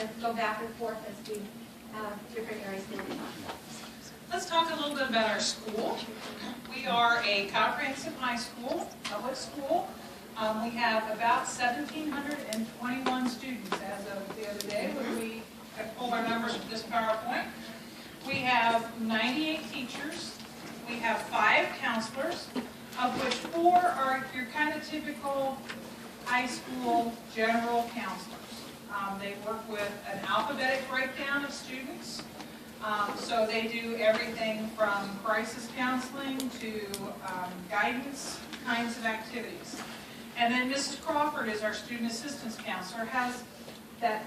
of go back and forth as we have different areas to talk about. Let's talk a little bit about our school. We are a comprehensive high school, public school. We have about 1,721 students as of the other day when we pulled our numbers with this PowerPoint. We have 98 teachers. We have 5 counselors, of which 4 are your kind of typical high school general counselors. They work with an alphabetic breakdown of students. So they do everything from crisis counseling to guidance kinds of activities. And then Mrs. Crawford is our student assistance counselor, has a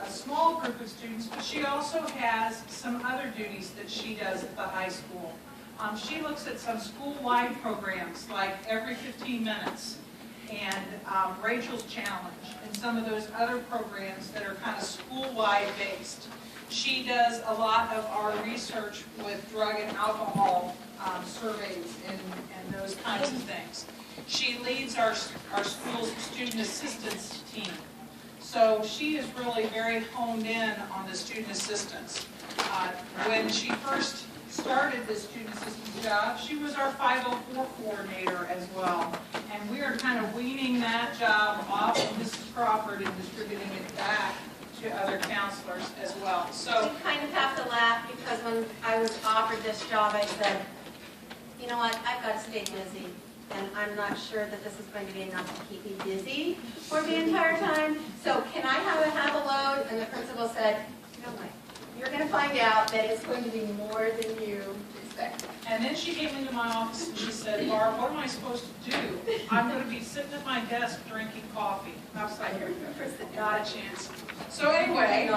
small group of students, but she also has some other duties that she does at the high school. She looks at some school-wide programs like every 15 minutes and Rachel's Challenge and some of those other programs that are kind of school-wide based. She does a lot of our research with drug and alcohol surveys and those kinds of things. She leads our school's student assistance team. So she is really very honed in on the student assistance. When she first started this student assistance job, she was our 504 coordinator as well. And we are kind of weaning that job off of Mrs. Crawford and distributing it back to other counselors as well. So we kind of have to laugh because when I was offered this job, I said, you know what, I've got to stay busy. And I'm not sure that this is going to be enough to keep me busy for the entire time. So can I have a load? And the principal said, no way. You're going to find out that it's going to be more than you expect. And then she came into my office and she said, Barb, what am I supposed to do? I'm going to be sitting at my desk drinking coffee. I was like, not a chance. So anyway,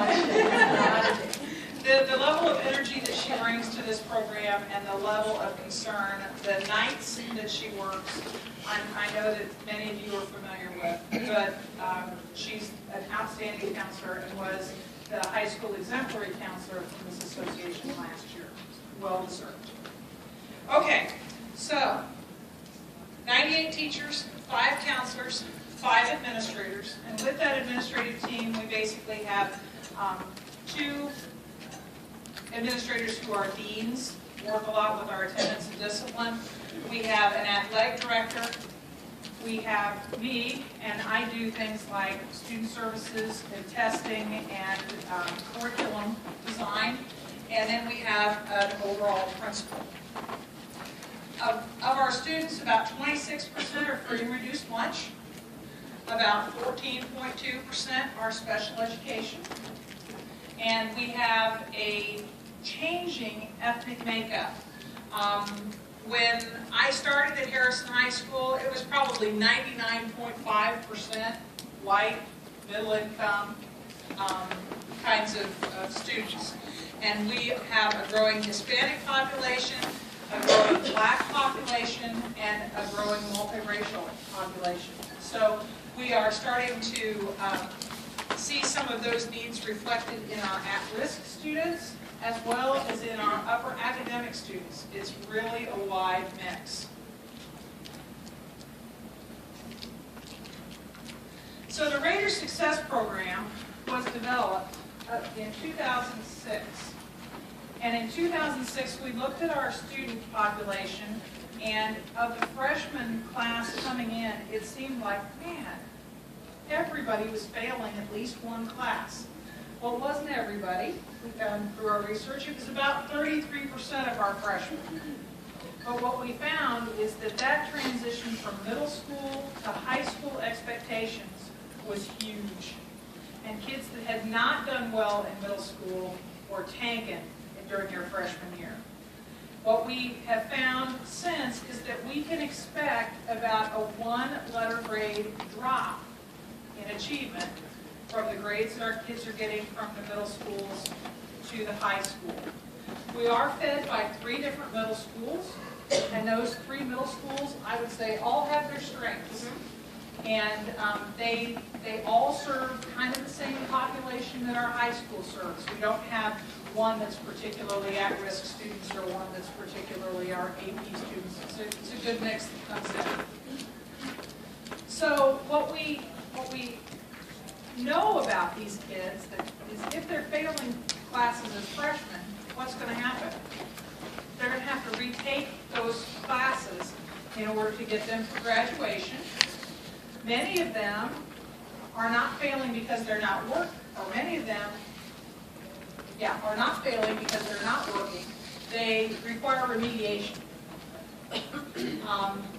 the level of energy that she brings to this program and the level of concern, the nights that she works, I know that many of you are familiar with, but she's an outstanding counselor and was the high school exemplary counselor from this association last year. Well deserved. Okay, so 98 teachers, 5 counselors, 5 administrators, and with that administrative team, we basically have 2 administrators who are deans, work a lot with our attendance and discipline. We have an athletic director. We have me, and I do things like student services and testing and curriculum design. And then we have an overall principal. Of our students, about 26% are free and reduced lunch. About 14.2% are special education. And we have a changing ethnic makeup. When I started at Harrison High School, it was probably 99.5% white, middle income kinds of students. And we have a growing Hispanic population, a growing Black population, and a growing multiracial population. So we are starting to see some of those needs reflected in our at-risk students as well as in our upper academic students. It's really a wide mix. So the Raider Success Program was developed in 2006. And in 2006, we looked at our student population, and of the freshman class coming in, it seemed like, man, everybody was failing at least one class. Well, it wasn't everybody. We found through our research it was about 33% of our freshmen. But what we found is that transition from middle school to high school expectations was huge. And kids that had not done well in middle school were tanking during their freshman year. What we have found since is that we can expect about a 1-letter grade drop in achievement from the grades that our kids are getting from the middle schools to the high school. We are fed by 3 different middle schools, and those 3 middle schools, I would say, all have their strengths. And they all serve kind of the same population that our high school serves. We don't have one that's particularly at-risk students or one that's particularly our AP students. It's a good mix that comes in. So what we know about these kids that is if they're failing classes as freshmen, what's going to happen? They're going to have to retake those classes in order to get them to graduation. Many of them are not failing because they're not working, or many of them, are not failing because they're not working. They require remediation.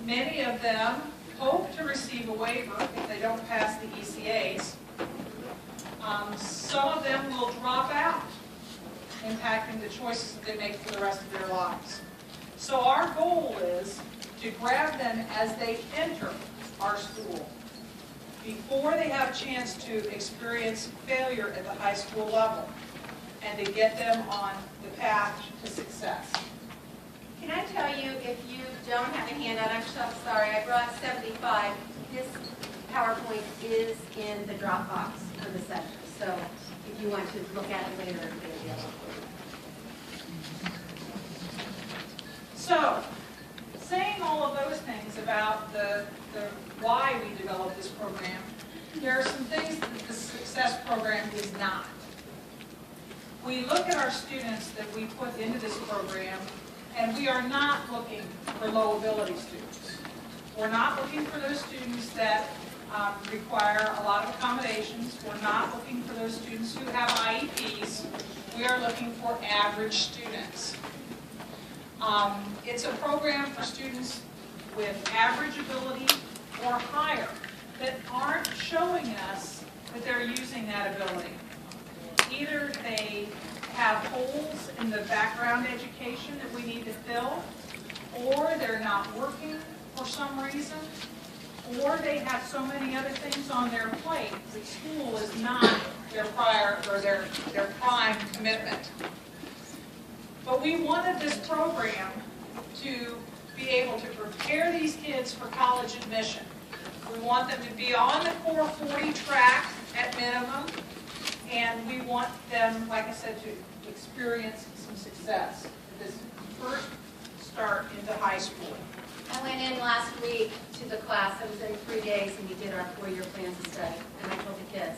Many of them hope to receive a waiver if they don't pass the ECAs. Some of them will drop out, impacting the choices that they make for the rest of their lives. So our goal is to grab them as they enter our school, before they have a chance to experience failure at the high school level, and to get them on the path to success. Can I tell you, if you don't have a handout, I'm so sorry, I brought 75. This PowerPoint is in the Dropbox for the session, so if you want to look at it later, it'll be available. So, saying all of those things about the why we developed this program, there are some things that the Success Program is not. We look at our students that we put into this program, and we are not looking for low ability students. We're not looking for those students that require a lot of accommodations. We're not looking for those students who have IEPs. We are looking for average students. It's a program for students with average ability or higher that aren't showing us that they're using that ability. Either they have holes in the background education that we need to fill, or they're not working for some reason, or they have so many other things on their plate that school is not their prime commitment. But we wanted this program to be able to prepare these kids for college admission. We want them to be on the Core 40 track at minimum, and we want them, like I said, to experience some success at this first start into high school. I went in last week to the class. I was in 3 days, and we did our 4-year plans of study. And I told the kids,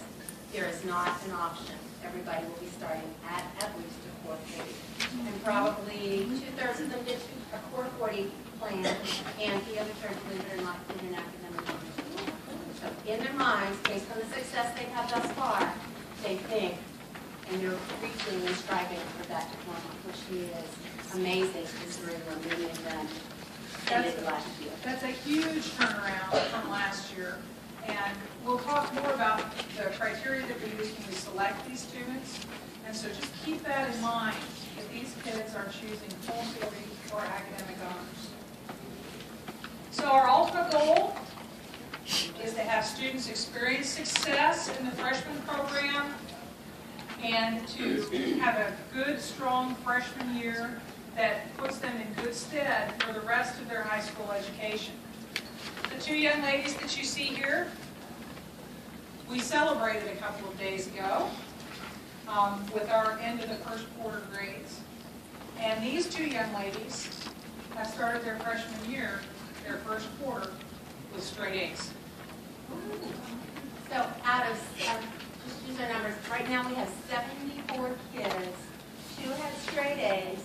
there is not an option. Everybody will be starting at least a Core 40. And probably 2/3 of them did a Core 40 plan, and the other third, believe it or not, did an academic plan. So in their minds, based on the success they've had thus far, they think, and they're reaching and striving for that diploma, which is amazing considering we're moving them. That's a huge turnaround from last year, and we'll talk more about the criteria that we use when we select these students. And so just keep that in mind if these kids are choosing Core 40 or academic honors. So our ultimate goal is to have students experience success in the freshman program and to have a good, strong freshman year that puts them in good stead for the rest of their high school education. The 2 young ladies that you see here, we celebrated a couple of days ago with our end of the first quarter grades. And these 2 young ladies have started their freshman year, their first quarter, with straight A's. So out of, just use our numbers, right now we have 74 kids. 2 had straight A's.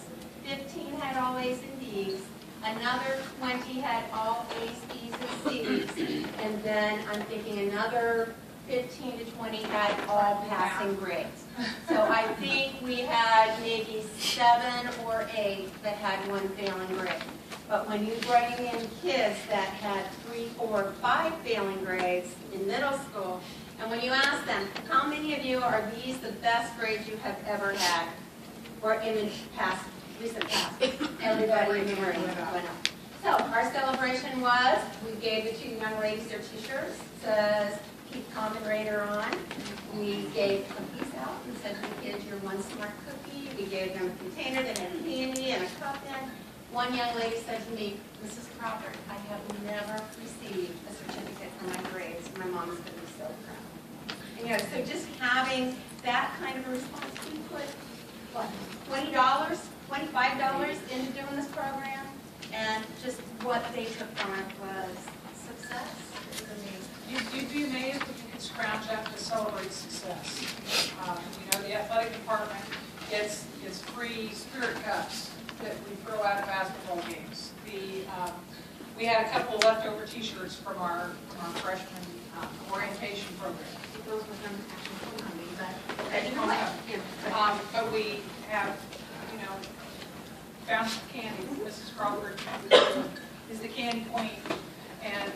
15 had all A's and B's, another 20 had all A's, B's, and C's, and then I'm thinking another 15 to 20 had all passing grades. So I think we had maybe 7 or 8 that had 1 failing grade. But when you bring in kids that had 3, 4, 5 failing grades in middle school, and when you ask them, how many of you are these the best grades you have ever had, or in the past, recent past, everybody in the room went up. So our celebration was, we gave the 2 young ladies their t-shirts, says, keep common radar on. We gave cookies out and said to the kids, you're one smart cookie. We gave them a container that had candy and a cup in. One young lady said to me, Mrs. Crawford, I have never received a certificate for my grades. My mom is going to be so proud. And, so just having that kind of a response, we put, what, $20, $25 into doing this program, and just what they took from it was success. It was amazing. You'd be amazed if you scrounge up to celebrate success. The athletic department gets free spirit cups that we throw out at basketball games. We had a couple leftover T-shirts from our freshman orientation program. Those were from actually from me, but Okay, you know what? but we have, found some candy. Mrs. Crawford is the candy queen. And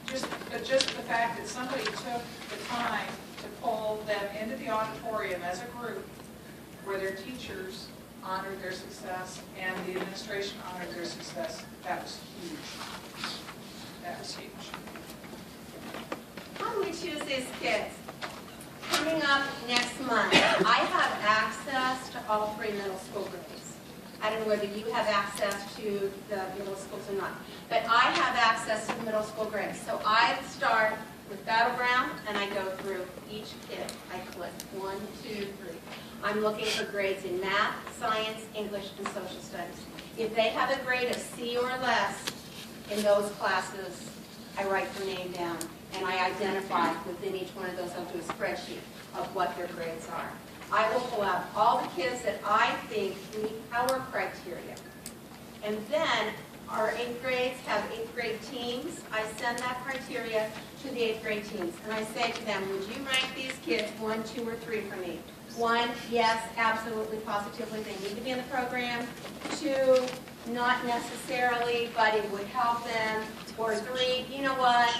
just the fact that somebody took the time to pull them into the auditorium as a group where their teachers honored their success and the administration honored their success, that was huge. That was huge. How do we choose these kids? Coming up next month, I have access to all 3 middle school grades. I don't know whether you have access to the middle schools or not, but I have access to the middle school grades. So I start with Battleground and I go through each kid. I click 1, 2, 3. I'm looking for grades in math, science, English, and social studies. If they have a grade of C or less in those classes, I write their name down and I identify within each one of those. I'll do a spreadsheet of what their grades are. I will pull out all the kids that I think meet our criteria. And then our 8th grades have 8th grade teams. I send that criteria to the 8th grade teams. And I say to them, would you rank these kids 1, 2, or 3 for me? 1, yes, absolutely, positively, they need to be in the program. 2, not necessarily, but it would help them. Or 3, you know what?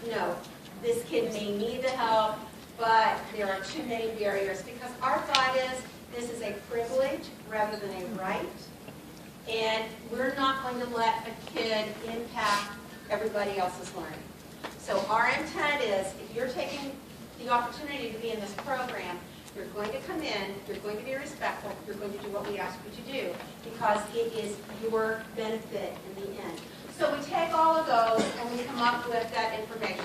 No, this kid may need the help, but there are too many barriers, because our thought is this is a privilege rather than a right, and we're not going to let a kid impact everybody else's learning. So our intent is, if you're taking the opportunity to be in this program, you're going to come in, you're going to be respectful, you're going to do what we ask you to do, because it is your benefit in the end. So we take all of those and we come up with that information.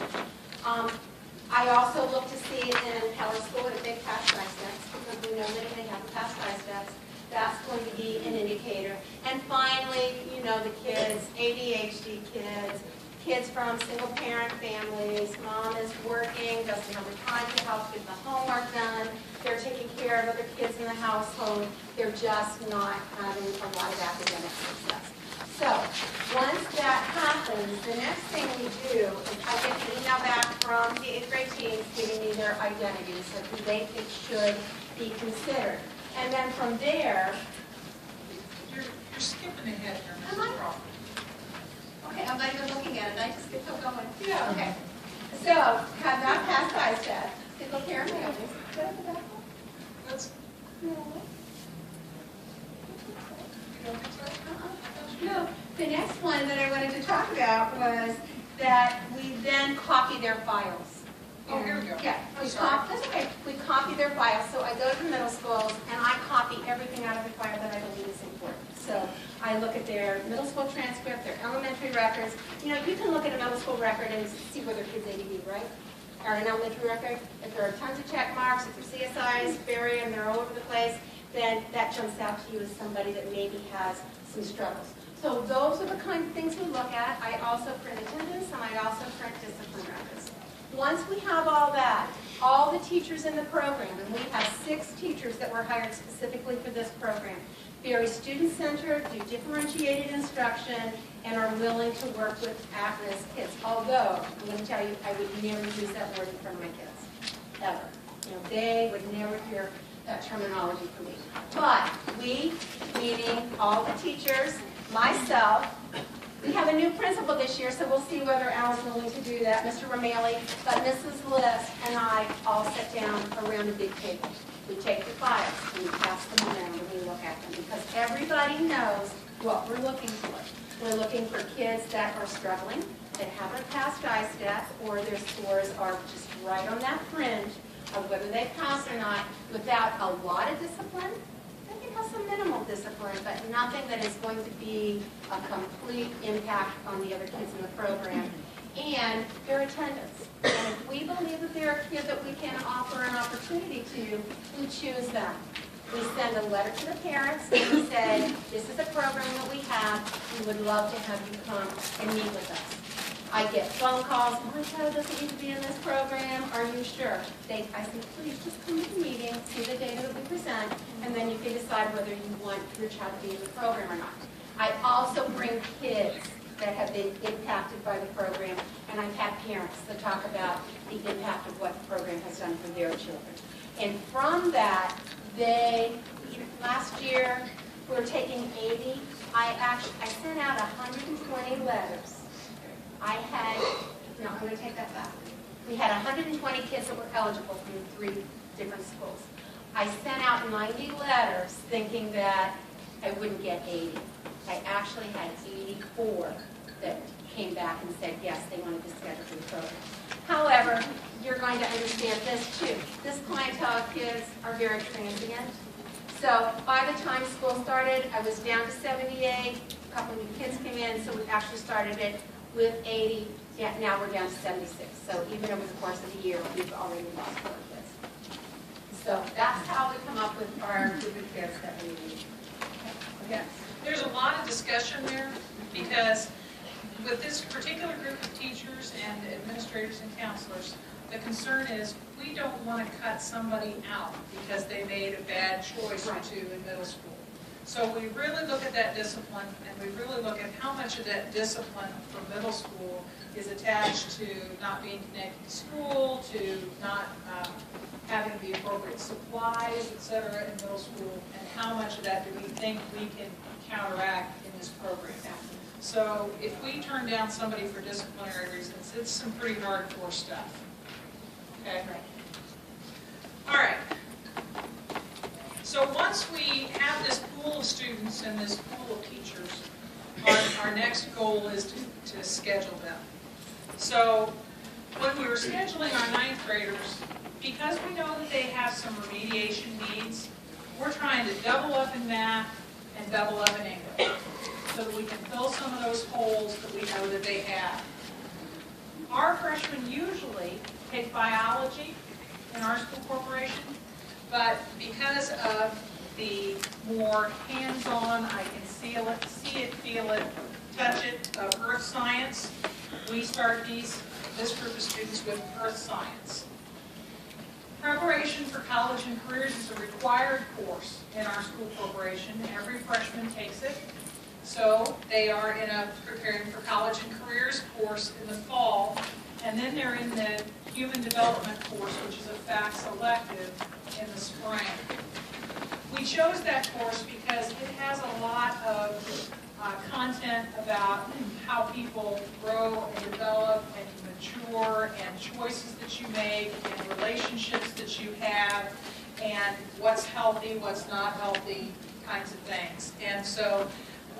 I also look to see in Keller School if they pass ISCA, because we know that if they haven't passed ISCA, that's going to be an indicator. And finally, the kids, ADHD kids, kids from single-parent families, mom is working, doesn't have the time to help get the homework done, they're taking care of other kids in the household, they're just not having a lot of academic success. So, once that happens, the next thing we do is I get an email back from the 8th grade teams giving me their identities, so who they think should be considered. And then from there... You're skipping ahead here, Am I? Mrs. Crawford. Okay, I'm not even looking at it, I just get so going. Yeah. Okay. So, have not passed ISCA, single parent families. Go to the back one. That's, No. you don't think so? No, the next one that I wanted to talk about was that we then copy their files. Oh, here we go. Yeah, that's okay. We copy their files. So I go to the middle schools and I copy everything out of the file that I believe is important. So I look at their middle school transcript, their elementary records. You can look at a middle school record and see whether kids ADD, right? Or an elementary record. If there are tons of check marks, if their CSIs vary and they're all over the place, then that jumps out to you as somebody that maybe has some struggles. So those are the kind of things we look at. I also print attendance and I also print discipline records. Once we have all that, all the teachers in the program, and we have 6 teachers that were hired specifically for this program, very student-centered, do differentiated instruction, and are willing to work with at-risk kids. Although, I'm going to tell you, I would never use that word in front of my kids, ever. They would never hear that terminology from me. But we, meaning all the teachers, myself, we have a new principal this year, so we'll see whether Al's willing to do that, Mr. Romali, but Mrs. List and I all sit down around a big table. We take the files and we pass them around and we look at them, because everybody knows what we're looking for. We're looking for kids that are struggling, that haven't passed ISTEP, or their scores are just right on that fringe of whether they pass or not, without a lot of discipline. They can have some minimal discipline, but nothing that is going to be a complete impact on the other kids in the program. And their attendance. And if we believe that they're a kid that we can offer an opportunity to, we choose them. We send a letter to the parents and we say, this is a program that we have. We would love to have you come and meet with us. I get phone calls, my child doesn't need to be in this program, are you sure? I say, please just come to the meeting, see the data that we present, and then you can decide whether you want your child to be in the program or not. I also bring kids that have been impacted by the program, and I've had parents that talk about the impact of what the program has done for their children. And from that, last year, we were taking 80. I sent out 120 letters. I'm going to take that back. We had 120 kids that were eligible from 3 different schools. I sent out 90 letters thinking that I wouldn't get 80. I actually had 84 that came back and said, yes, they wanted to schedule the program. However, you're going to understand this too. This clientele of kids are very transient. So by the time school started, I was down to 78. A couple of new kids came in, so we actually started it with 80. Yeah, now we're down to 76. So even over the course of the year, we've already lost 4 kids. So that's how we come up with our group of kids that we need. Okay. There's a lot of discussion there because with this particular group of teachers and administrators and counselors, the concern is we don't want to cut somebody out because they made a bad choice or two in middle school. So we really look at that discipline, and we really look at how much of that discipline for middle school is attached to not being connected to school, to not having the appropriate supplies, et cetera, in middle school, and how much of that do we think we can counteract in this program. So if we turn down somebody for disciplinary reasons, it's some pretty hardcore stuff. Okay? All right. So once we have this pool of students and this pool of teachers, our next goal is to schedule them. So when we were scheduling our 9th graders, because we know that they have some remediation needs, we're trying to double up in math and double up in English so that we can fill some of those holes that we know that they have. Our freshmen usually take biology in our school corporation, but because of the more hands-on, I can see it, feel it, touch it, of earth science, we start this group of students with earth science. Preparation for college and careers is a required course in our school corporation. Every freshman takes it. So they are in a preparing for college and careers course in the fall, and then they're in the human development course, which is a FACS elective, in the spring. We chose that course because it has a lot of content about how people grow and develop and mature, and choices that you make, and relationships that you have, and what's healthy, what's not healthy, kinds of things. And so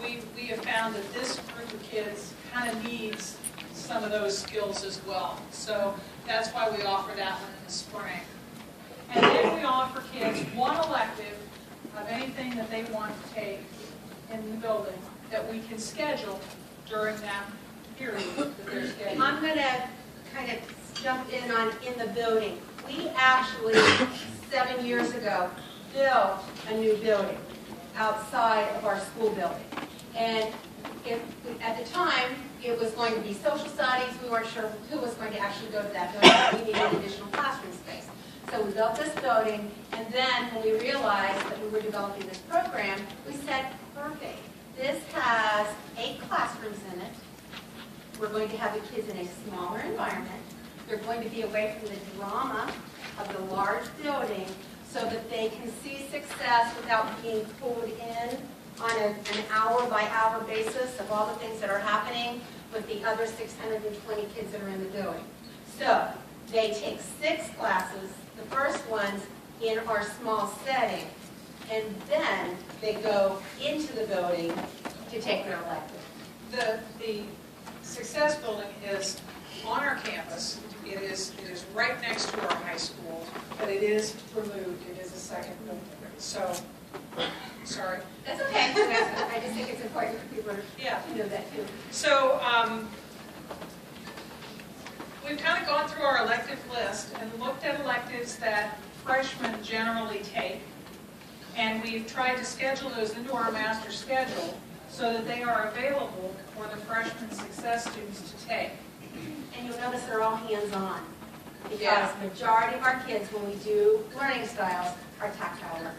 we have found that this group of kids kind of needs some of those skills as well. So that's why we offer that one in the spring. And then we offer kids one elective of anything that they want to take in the building that we can schedule during that period that they're scheduled. I'm going to kind of jump in the building. We actually, 7 years ago, built a new building outside of our school building. And at the time, it was going to be social studies. We weren't sure who was going to actually go to that building. We needed additional classroom space. So we built this building, and then when we realized that we were developing this program, we said, perfect. This has 8 classrooms in it. We're going to have the kids in a smaller environment. They're going to be away from the drama of the large building so that they can see success without being pulled in on an hour-by-hour basis of all the things that are happening with the other 620 kids that are in the building. So they take 6 classes, the first ones in our small setting, and then they go into the building to take their elective. The Success Building is on our campus. It is right next to our high school, but it is removed. It is a second building. So, sorry. That's okay. I just think it's important for people to know that too. So, we've kind of gone through our elective list and looked at electives that freshmen generally take, and we've tried to schedule those into our master schedule so that they are available for the freshman success students to take. And you'll notice they're all hands-on. Because Yeah. majority of our kids, when we do learning styles, are tactile learners.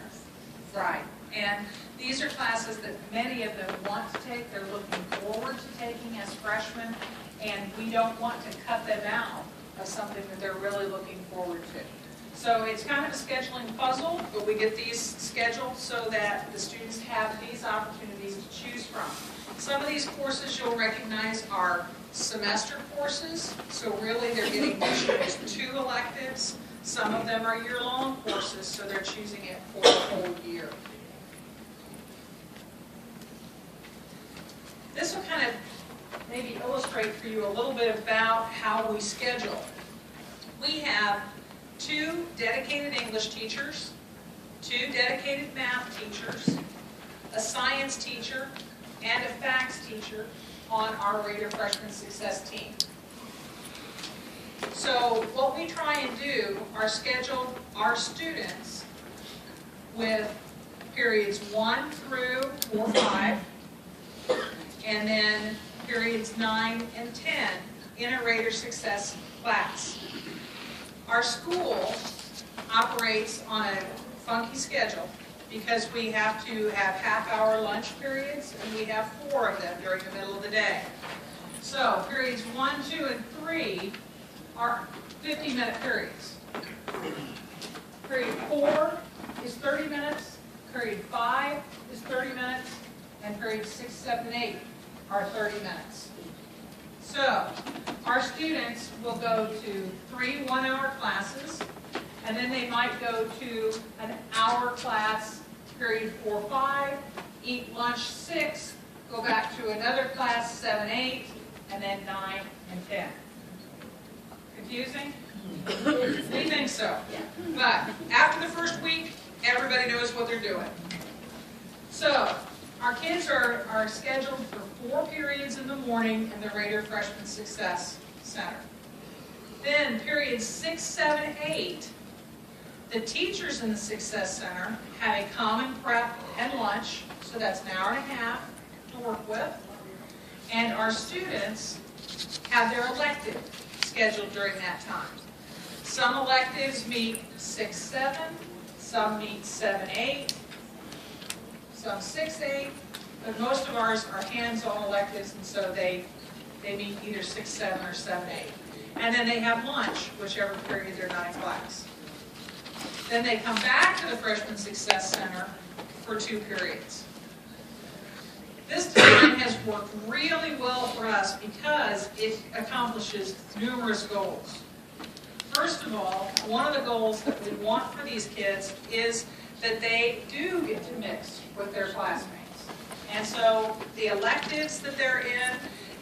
Right, and these are classes that many of them want to take, they're looking forward to taking as freshmen, and we don't want to cut them out of something that they're really looking forward to. So it's kind of a scheduling puzzle, but we get these scheduled so that the students have these opportunities to choose from. Some of these courses you'll recognize are semester courses, so really they're getting to choose 2 electives. Some of them are year-long courses, so they're choosing it for the whole year. This will kind of maybe illustrate for you a little bit about how we schedule. We have 2 dedicated English teachers, 2 dedicated math teachers, a science teacher, and a facts teacher on our Raider Freshman Success team. So what we try and do are schedule our students with periods 1 through 4, 5, and then periods 9 and 10 in a Raider Success class. Our school operates on a funky schedule because we have to have half-hour lunch periods, and we have 4 of them during the middle of the day. So periods 1, 2, and 3 are 50-minute periods. Period 4 is 30 minutes, period 5 is 30 minutes, and periods 6, 7, and 8 are 30 minutes. So our students will go to 3 one-hour classes, and then they might go to an hour class, period 4, 5, eat lunch 6, go back to another class 7, 8, and then 9 and 10. Confusing? We think so. But after the first week, everybody knows what they're doing. So our kids are scheduled for 4 periods in the morning in the Raider Freshman Success Center. Then periods 6, 7, 8, the teachers in the Success Center have a common prep and lunch, so that's an hour and a half to work with. And our students have their elective scheduled during that time. Some electives meet 6, 7, some meet 7, 8, some 6, 8, but most of ours are hands-on electives, and so they meet either 6, 7, or 7, 8. And then they have lunch, whichever period they're not in class. Then they come back to the Freshman Success Center for 2 periods. This time has worked really well for us because it accomplishes numerous goals. First of all, one of the goals that we want for these kids is that they do get to mix with their classmates. And so the electives that they're in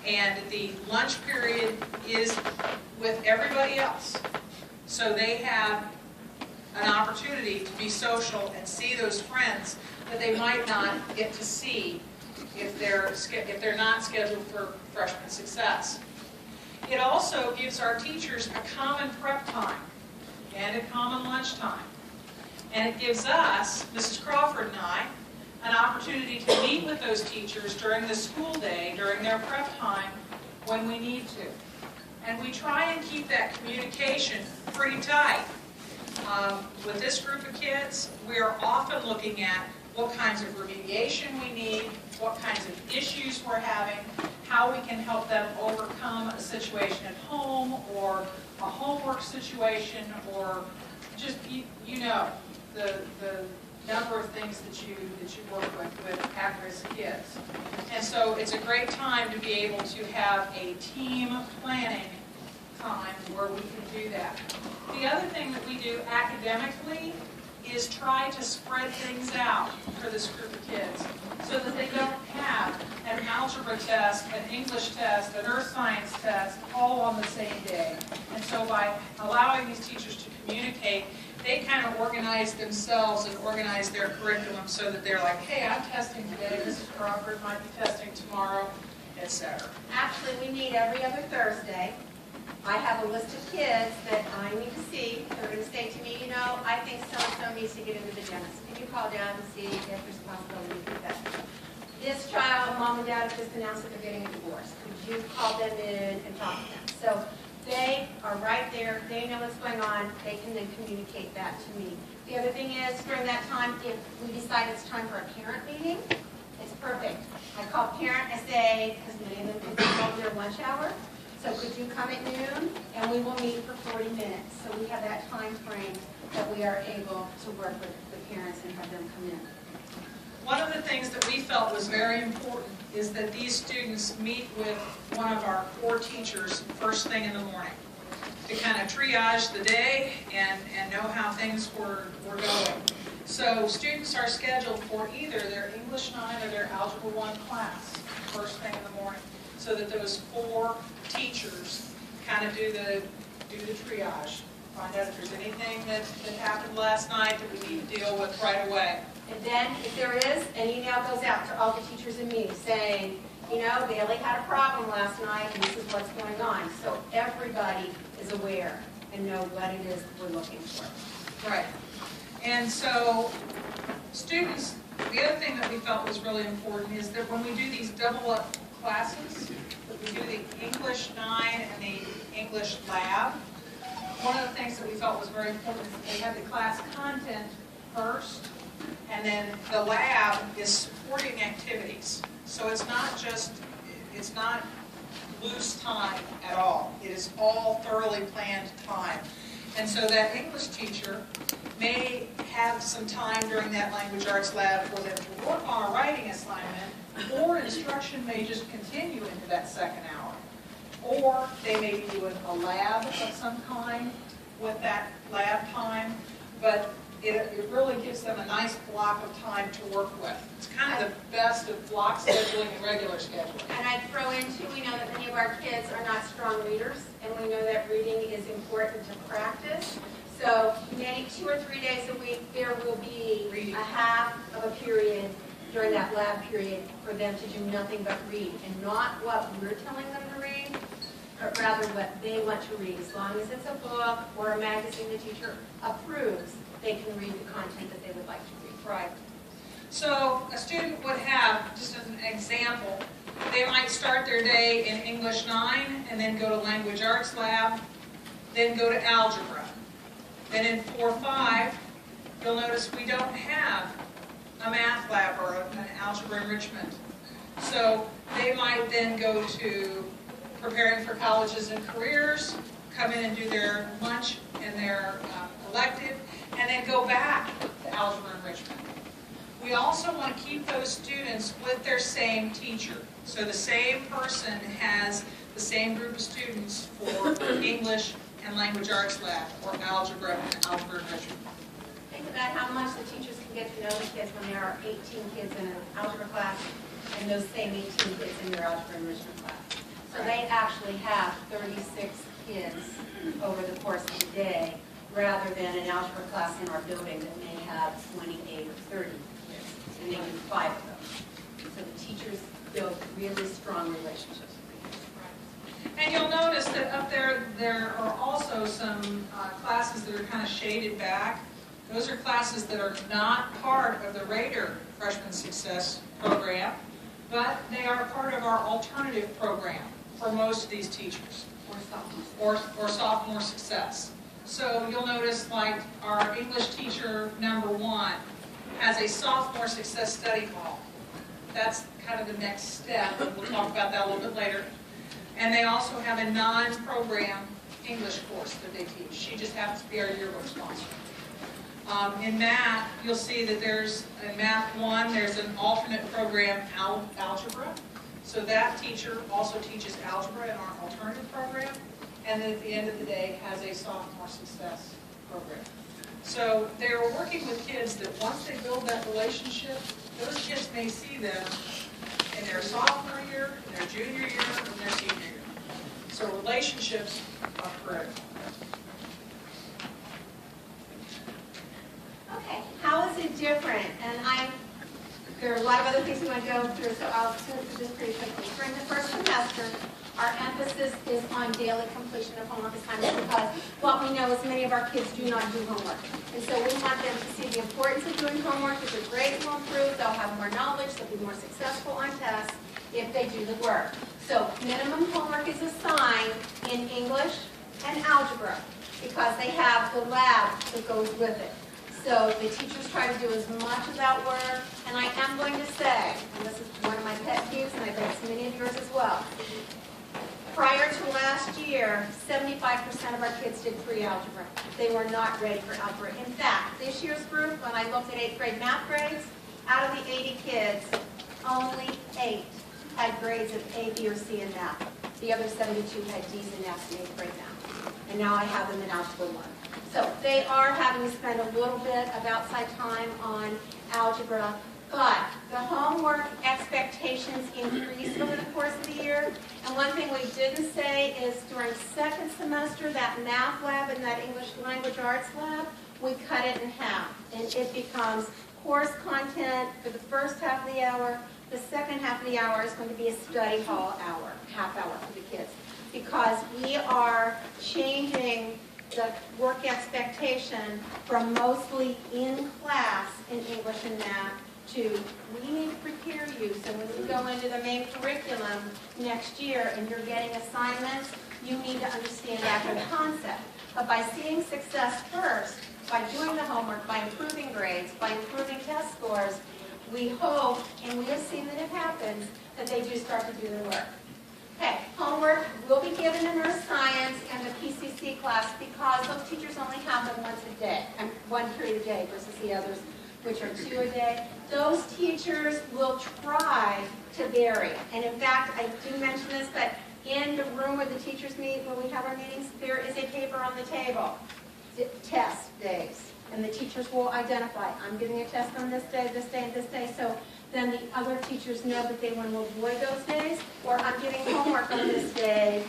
and the lunch period is with everybody else. So they have an opportunity to be social and see those friends that they might not get to see if they're not scheduled for freshman success. It also gives our teachers a common prep time and a common lunch time. And it gives us, Mrs. Crawford and I, an opportunity to meet with those teachers during the school day, during their prep time, when we need to. And we try and keep that communication pretty tight. With this group of kids, we are often looking at what kinds of remediation we need, what kinds of issues we're having, how we can help them overcome a situation at home or a homework situation, or just, you know, the number of things that you work with at-risk kids. And so it's a great time to be able to have a team planning time where we can do that. The other thing that we do academically is try to spread things out for this group of kids so that they don't have an algebra test, an English test, an earth science test all on the same day. And so by allowing these teachers to communicate, they kind of organize themselves and organize their curriculum so that they're like, hey, I'm testing today, Mrs. Crawford might be testing tomorrow, etc. Actually, we meet every other Thursday. I have a list of kids that I need to see. They're going to say to me, you know, I think so-and-so needs to get into the dentist. Can you call down and see if there's a possibility to do that? this child, mom and dad have just announced that they're getting a divorce. Could you call them in and talk to them? So they are right there, they know what's going on, they can then communicate that to me. The other thing is, during that time, if we decide it's time for a parent meeting, it's perfect. I call parent, I say, because many of them have their lunch hour, so could you come at noon, and we will meet for 40 minutes. So we have that time frame that we are able to work with the parents and have them come in. One of the things that we felt was very important is that these students meet with one of our core teachers first thing in the morning to kind of triage the day and know how things were going. So students are scheduled for either their English 9 or their Algebra 1 class first thing in the morning, so that those 4 teachers kind of do the triage, find out if there's anything that happened last night that we need to deal with right away. And then, if there is, an email goes out to all the teachers and me saying, you know, Bailey had a problem last night and this is what's going on. So everybody is aware and know what it is we're looking for. Right. And so students, the other thing that we felt was really important is that when we do these double up classes, we do the English 9 and the English lab, one of the things that we felt was very important is that they have the class content first, and then the lab is supporting activities. So it's not loose time at all. It is all thoroughly planned time. And so that English teacher may have some time during that language arts lab for them to work on a writing assignment, or instruction may just continue into that second hour. Or they may be doing a lab of some kind with that lab time, but it really gives them a nice block of time to work with. It's kind of the best of block scheduling and regular scheduling. And I'd throw in too, we know that many of our kids are not strong readers, and we know that reading is important to practice. So maybe 2 or 3 days a week, there will be a half of a period during that lab period for them to do nothing but read, and not what we're telling them to read, but rather what they want to read. As long as it's a book or a magazine the teacher approves, they can read the content that they would like to read. Right. So a student would have, just as an example, they might start their day in English 9 and then go to Language Arts Lab, then go to Algebra. Then in 4-5, you'll notice we don't have a math lab or an algebra enrichment. So they might then go to Preparing for Colleges and Careers, come in and do their lunch and their elective, and then go back to algebra enrichment. We also want to keep those students with their same teacher. So the same person has the same group of students for English and Language Arts Lab, or algebra and algebra enrichment. Think about how much the teachers can get to know the kids when there are 18 kids in an algebra class and those same 18 kids in their algebra enrichment class. So they actually have 36 kids over the course of the day, rather than an algebra class in our building that may have 28 or 30 kids, and they do 5 of them. So the teachers build really strong relationships with the kids. And you'll notice that up there are also some classes that are kind of shaded back. Those are classes that are not part of the Raider Freshman Success program, but they are part of our alternative program for most of these teachers, or sophomore success. So you'll notice, like, our English teacher number 1 has a sophomore success study hall. That's kind of the next step, and we'll talk about that a little bit later. And they also have a non-program English course that they teach. She just happens to be our yearbook sponsor. In math, you'll see that there's, in Math 1, there's an alternate program, algebra. So that teacher also teaches algebra in our alternative program, and then at the end of the day has a sophomore success program. So they're working with kids that once they build that relationship, those kids may see them in their sophomore year, in their junior year, and their senior year. So relationships are critical. Okay, how is it different? And there are a lot of other things we want to go through, so I'll go through this pretty quickly. During the first semester, Our emphasis is on daily completion of homework assignments because what we know is many of our kids do not do homework. And so we want them to see the importance of doing homework, that their grades will improve, they'll have more knowledge, they'll be more successful on tests if they do the work. So minimum homework is assigned in English and algebra because they have the lab that goes with it. So the teachers try to do as much of that work, and I am going to say, and this is one of my pet peeves, and I bet it's many of yours as well, prior to last year, 75% of our kids did pre-algebra. They were not ready for algebra. In fact, this year's group, when I looked at 8th grade math grades, out of the 80 kids, only 8 had grades of A, B, or C in math. The other 72 had D's and F's in 8th grade math. And now I have them in algebra 1. So they are having to spend a little bit of outside time on algebra, but the homework expectations increase over the course of the year. And one thing we didn't say is during second semester, that math lab and that English language arts lab, we cut it in half. And it becomes course content for the first half of the hour. The second half of the hour is going to be a study hall hour, half hour for the kids. Because we are changing the work expectation from mostly in class in English and math to we need to prepare you so when you go into the main curriculum next year and you're getting assignments, you need to understand that concept. But by seeing success first, by doing the homework, by improving grades, by improving test scores, we hope, and we have seen that it happens, that they do start to do their work. Okay, homework will be given in earth science and the PCC class because those teachers only have them once a day, one period a day versus the others, which are 2 a day. Those teachers will try to vary. And in fact, I do mention this, but in the room where the teachers meet, where we have our meetings, there is a paper on the table, test days. And the teachers will identify, I'm giving a test on this day, and this day, so then the other teachers know that they want to avoid those days, or I'm giving homework on this day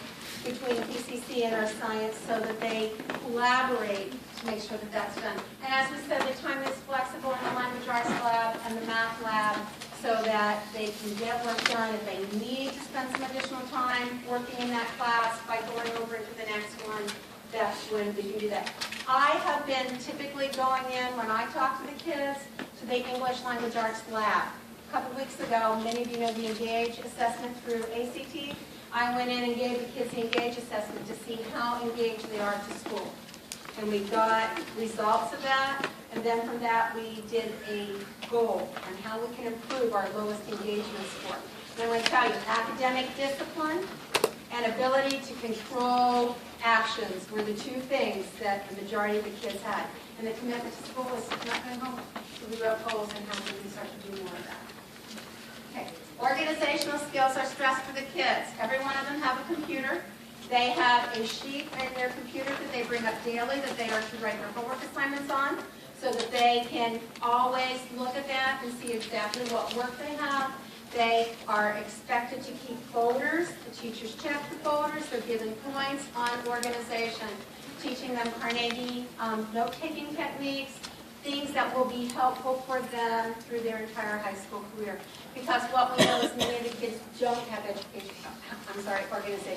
between PCC and our science so that they collaborate to make sure that that's done. And as we said, the time is flexible in the language arts lab and the math lab so that they can get work done. If they need to spend some additional time working in that class by going over into the next one, that's when they can do that. I have been typically going in, when I talk to the kids, to the English Language Arts Lab. A couple weeks ago, many of you know the Engage assessment through ACT. I went in and gave the kids the Engage assessment to see how engaged they are to school. And we got results of that, and then from that we did a goal on how we can improve our lowest engagement score. And I'm going to tell you, academic discipline and ability to control actions were the 2 things that the majority of the kids had. And the commitment to school was not going home. So we wrote goals and how we can start to do more of that. Okay. Organizational skills are stressed for the kids. Every one of them have a computer. They have a sheet in their computer that they bring up daily that they are to write their homework assignments on so that they can always look at that and see exactly what work they have. They are expected to keep folders. The teachers check the folders. They're given points on organization, teaching them Carnegie note-taking techniques, things that will be helpful for them through their entire high school career. Because what we know is many of the kids don't have organization.